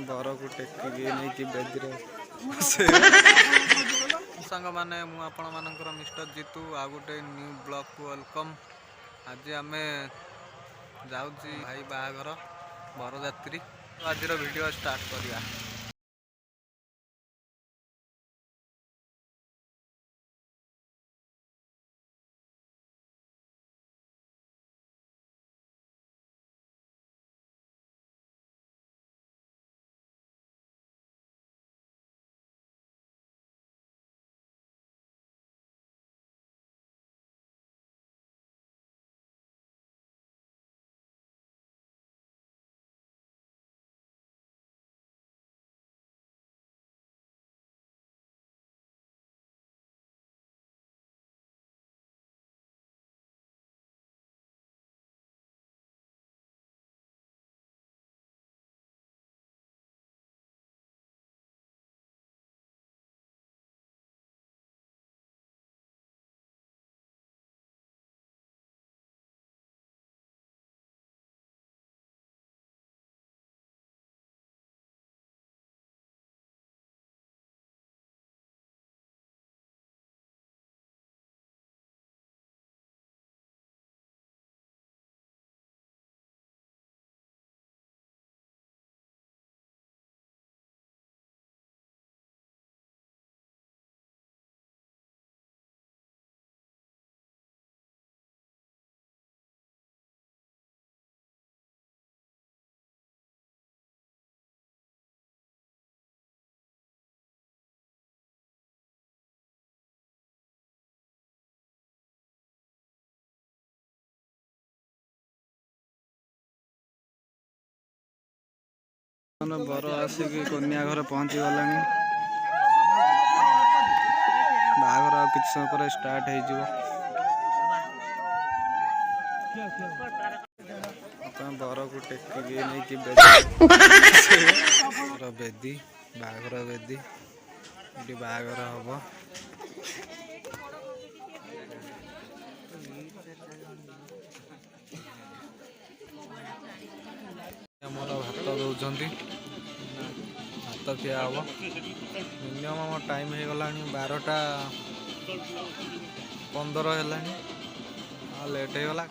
बर को टेकिकी नहीं बेदी सांग मैंने मुझे मिस्टर जीतू आ गोटे न्यू ब्लॉग को वेलकम। आज आम जाऊँगी भाई बाहाघर बरजात्री आज वीडियो स्टार्ट करिया। बर आसिक कन्या घर पहुँची गला बाहाघर आ किछ समय पर स्टार्ट हो बर को टेकिकी नहीं बेदी बाहाघर बेदी ये बाहाघर हम आमर भात दौरान भात खिया हम मिनिमम टाइम हो गला 12:15 है लेट हो गला।